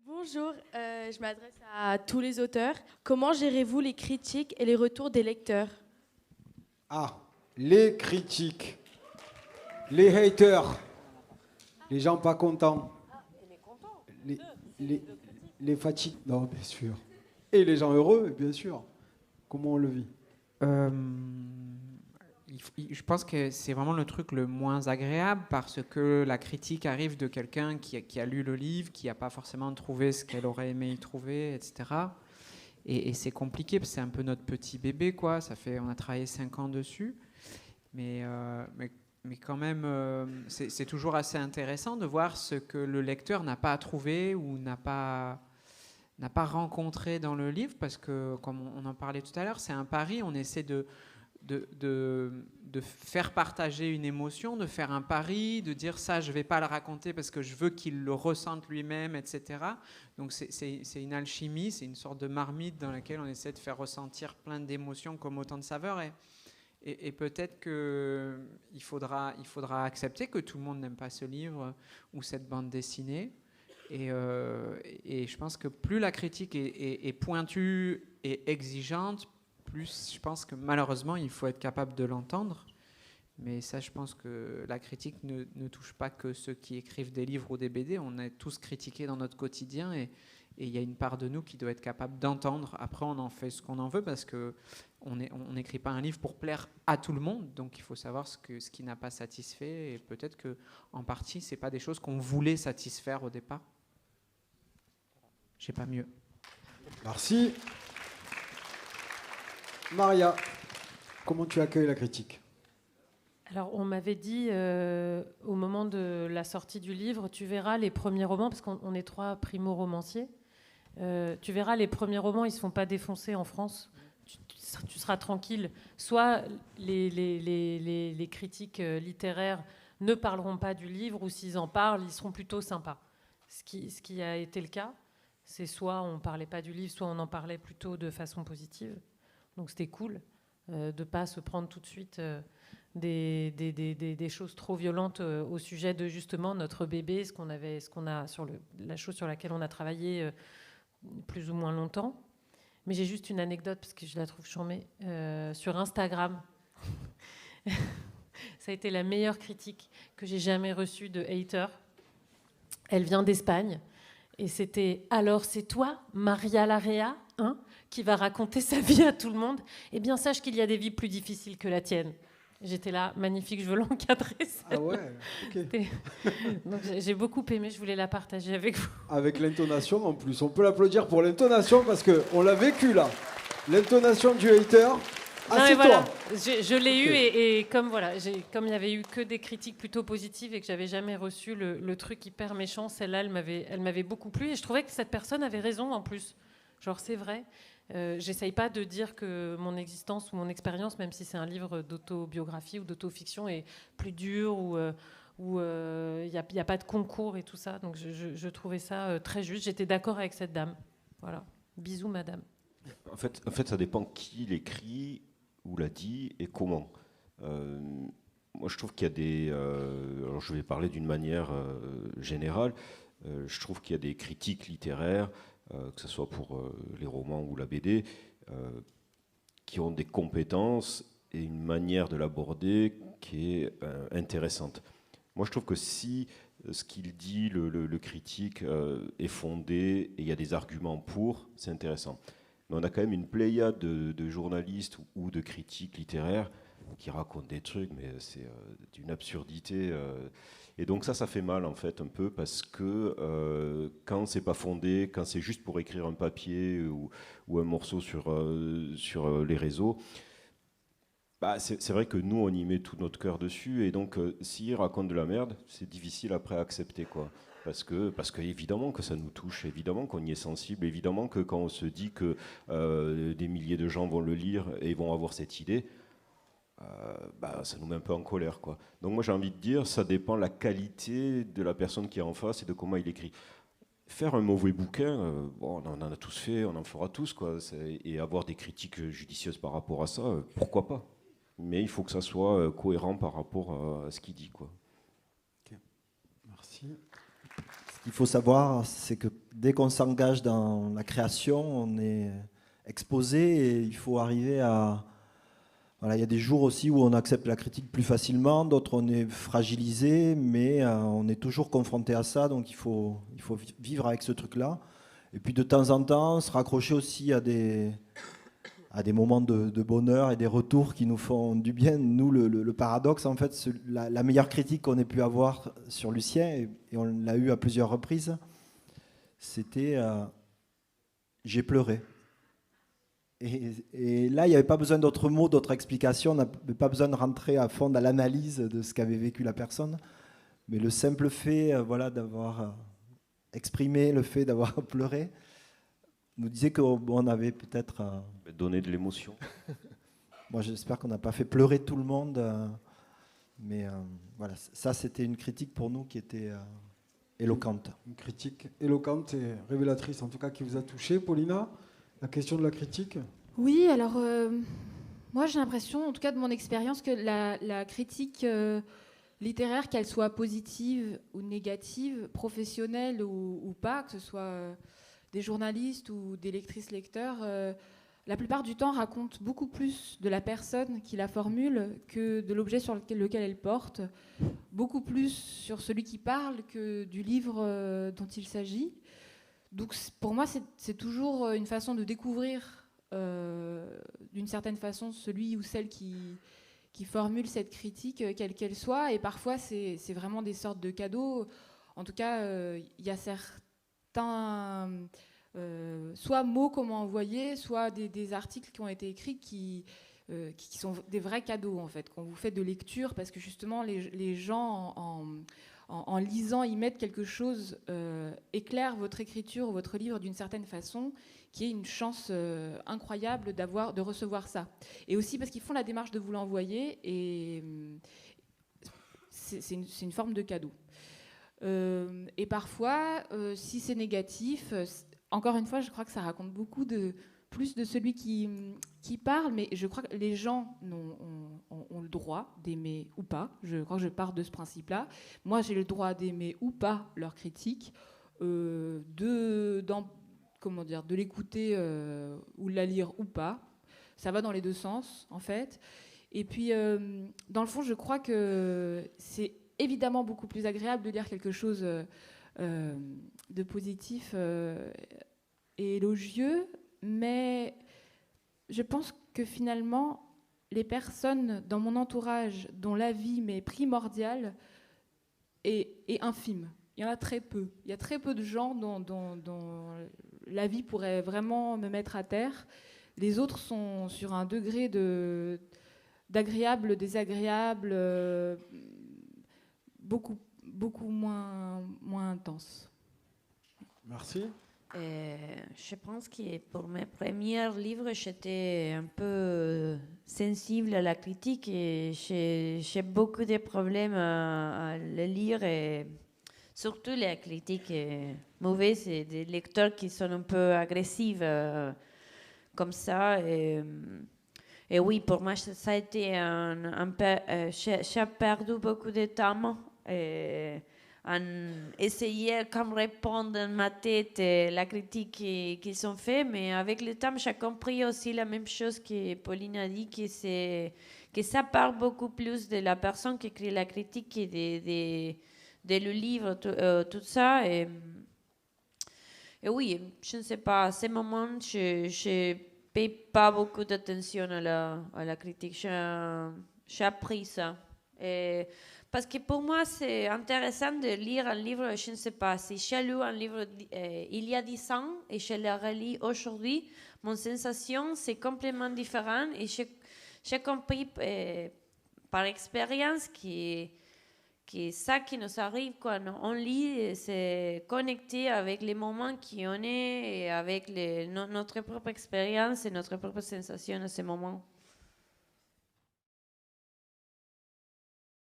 Bonjour, je m'adresse à tous les auteurs. Comment gérez-vous les critiques et les retours des lecteurs? Ah, les critiques, les haters, les gens pas contents, les, les, les fatigués, non, bien sûr. Et les gens heureux, bien sûr. Comment on le vit? Euh, je pense que c'est vraiment le truc le moins agréable parce que la critique arrive de quelqu'un qui a lu le livre, qui n'a pas forcément trouvé ce qu'elle aurait aimé y trouver, etc. Et c'est compliqué parce que c'est un peu notre petit bébé, quoi. On a travaillé 5 ans dessus. Mais quand même, c'est toujours assez intéressant de voir ce que le lecteur n'a pas trouvé ou n'a pas rencontré dans le livre, parce que, comme on en parlait tout à l'heure, c'est un pari. On essaie de faire partager une émotion, de faire un pari, de dire ça, je ne vais pas le raconter parce que je veux qu'il le ressente lui-même, etc. Donc c'est une alchimie, c'est une sorte de marmite dans laquelle on essaie de faire ressentir plein d'émotions comme autant de saveurs. Et peut-être qu'il faudra accepter que tout le monde n'aime pas ce livre ou cette bande dessinée. Et je pense que plus la critique est pointue et exigeante, plus je pense que malheureusement il faut être capable de l'entendre. Mais ça, je pense que la critique ne touche pas que ceux qui écrivent des livres ou des BD. On est tous critiqués dans notre quotidien et il y a une part de nous qui doit être capable d'entendre. Après, on en fait ce qu'on en veut parce qu'on n'écrit pas un livre pour plaire à tout le monde. Donc il faut savoir ce qui n'a pas satisfait, et peut-être qu'en partie, ce n'est pas des choses qu'on voulait satisfaire au départ. Je sais pas mieux. Merci. Maria, comment tu accueilles la critique? Alors, on m'avait dit au moment de la sortie du livre, tu verras les premiers romans, parce qu'on est 3 primo-romanciers, tu verras les premiers romans, ils ne se font pas défoncer en France. Tu seras tranquille. Soit les critiques littéraires ne parleront pas du livre, ou s'ils en parlent, ils seront plutôt sympas. Ce qui a été le cas, c'est soit on ne parlait pas du livre, soit on en parlait plutôt de façon positive. Donc c'était cool de ne pas se prendre tout de suite des choses trop violentes au sujet de justement notre bébé, la chose sur laquelle on a travaillé plus ou moins longtemps. Mais j'ai juste une anecdote parce que je la trouve charmée. Sur Instagram, ça a été la meilleure critique que j'ai jamais reçue de hater. Elle vient d'Espagne. Et c'était « Alors, c'est toi, Maria Larrea, hein, qui va raconter sa vie à tout le monde ? Eh bien, sache qu'il y a des vies plus difficiles que la tienne. » J'étais là, magnifique, je veux l'encadrer. Ah ouais, ok. Donc, j'ai beaucoup aimé, je voulais la partager avec vous. Avec l'intonation en plus. On peut l'applaudir pour l'intonation parce qu'on l'a vécu là. L'intonation du hater. Ah, c'est voilà. toi. Je l'ai eu et comme il n'y avait eu que des critiques plutôt positives et que j'avais jamais reçu le truc hyper méchant, celle-là, elle m'avait beaucoup plu et je trouvais que cette personne avait raison en plus. Genre, c'est vrai. J'essaye pas de dire que mon existence ou mon expérience, même si c'est un livre d'autobiographie ou d'autofiction, est plus dur ou il n'y a pas de concours et tout ça. Donc je trouvais ça très juste. J'étais d'accord avec cette dame. Voilà. Bisous, madame. En fait, ça dépend qui l'écrit, ou l'a dit et comment. Moi, je trouve qu'il y a des... alors, je vais parler d'une manière générale. Je trouve qu'il y a des critiques littéraires, que ce soit pour les romans ou la BD, qui ont des compétences et une manière de l'aborder qui est intéressante. Moi, je trouve que si ce qu'il dit, le critique, est fondé et il y a des arguments pour, c'est intéressant. Mais on a quand même une pléiade de journalistes ou de critiques littéraires qui racontent des trucs, mais c'est d'une absurdité. Et donc ça fait mal en fait un peu, parce que quand c'est pas fondé, quand c'est juste pour écrire un papier ou un morceau sur les réseaux, bah, c'est vrai que nous on y met tout notre cœur dessus, et donc s'ils racontent de la merde, c'est difficile après à accepter, quoi. Parce que évidemment que ça nous touche, évidemment qu'on y est sensible, évidemment que quand on se dit que des milliers de gens vont le lire et vont avoir cette idée, bah, ça nous met un peu en colère, quoi. Donc moi j'ai envie de dire, ça dépend de la qualité de la personne qui est en face et de comment il écrit. Faire un mauvais bouquin, bon, on en a tous fait, on en fera tous, quoi. Et avoir des critiques judicieuses par rapport à ça, pourquoi pas. Mais il faut que ça soit cohérent par rapport à ce qu'il dit, quoi. Okay. Merci. qu'il faut savoir, c'est que dès qu'on s'engage dans la création, on est exposé et il faut arriver à... Voilà, il y a des jours aussi où on accepte la critique plus facilement, d'autres on est fragilisé, mais on est toujours confronté à ça, donc il faut vivre avec ce truc-là. Et puis de temps en temps, se raccrocher aussi à des moments de bonheur et des retours qui nous font du bien. Nous, le paradoxe, en fait, la meilleure critique qu'on ait pu avoir sur Lucien, et on l'a eu à plusieurs reprises, c'était « j'ai pleuré ». Et là, il n'y avait pas besoin d'autres mots, d'autres explications, on n'avait pas besoin de rentrer à fond dans l'analyse de ce qu'avait vécu la personne. Mais le simple fait voilà, d'avoir exprimé, le fait d'avoir pleuré, nous disait qu'on avait peut-être... Donné de l'émotion. Moi, j'espère qu'on n'a pas fait pleurer tout le monde. Mais voilà, ça, c'était une critique pour nous qui était éloquente. Une critique éloquente et révélatrice, en tout cas, qui vous a touché. Paulina, la question de la critique? Oui, alors, moi, j'ai l'impression, en tout cas de mon expérience, que la critique littéraire, qu'elle soit positive ou négative, professionnelle ou pas, que ce soit des journalistes ou des lectrices-lecteurs, la plupart du temps raconte beaucoup plus de la personne qui la formule que de l'objet sur lequel elle porte, beaucoup plus sur celui qui parle que du livre dont il s'agit. Donc pour moi, c'est toujours une façon de découvrir d'une certaine façon celui ou celle qui formule cette critique, quelle qu'elle soit, et parfois c'est vraiment des sortes de cadeaux. En tout cas, il y a certains soit mots qu'on m'a envoyés, soit des articles qui ont été écrits qui sont des vrais cadeaux, en fait, qu'on vous fait de lecture, parce que justement, les gens, en lisant, y mettent quelque chose, éclairent votre écriture ou votre livre d'une certaine façon, qui est une chance incroyable de recevoir ça. Et aussi parce qu'ils font la démarche de vous l'envoyer, et c'est une forme de cadeau. Et parfois, si c'est négatif, encore une fois, je crois que ça raconte beaucoup plus de celui qui parle, mais je crois que les gens ont le droit d'aimer ou pas. Je crois que je pars de ce principe-là. Moi, j'ai le droit d'aimer ou pas leur critique, de l'écouter ou de la lire ou pas. Ça va dans les deux sens, en fait. Et puis, dans le fond, je crois que c'est évidemment beaucoup plus agréable de lire quelque chose de positif et élogieux, mais je pense que finalement, les personnes dans mon entourage dont l'avis m'est primordial est infime. Il y en a très peu. Il y a très peu de gens dont l'avis pourrait vraiment me mettre à terre. Les autres sont sur un degré d'agréable, désagréable, beaucoup moins intense. Merci. Je pense que pour mes premiers livres, j'étais un peu sensible à la critique et j'ai beaucoup de problèmes à le lire, et surtout les critiques mauvaises et des lecteurs qui sont un peu agressifs comme ça. Et oui, pour moi, ça a été un peu... j'ai perdu beaucoup de temps en essayer comme répondre dans ma tête la critique qu'ils ont fait, mais avec le temps j'ai compris aussi la même chose que Pauline a dit, que ça parle beaucoup plus de la personne qui écrit la critique et de le livre, tout ça. Et oui, je ne sais pas, à ce moment je paye pas beaucoup d'attention à la critique. J'ai appris ça. Parce que pour moi, c'est intéressant de lire un livre, je ne sais pas, si j'ai lu un livre il y a 10 ans et je le relis aujourd'hui, mon sensation, c'est complètement différent, et j'ai compris par expérience que ça qui nous arrive quand on lit, c'est connecté avec les moments qu'on est et avec notre propre expérience et notre propre sensation à ce moment.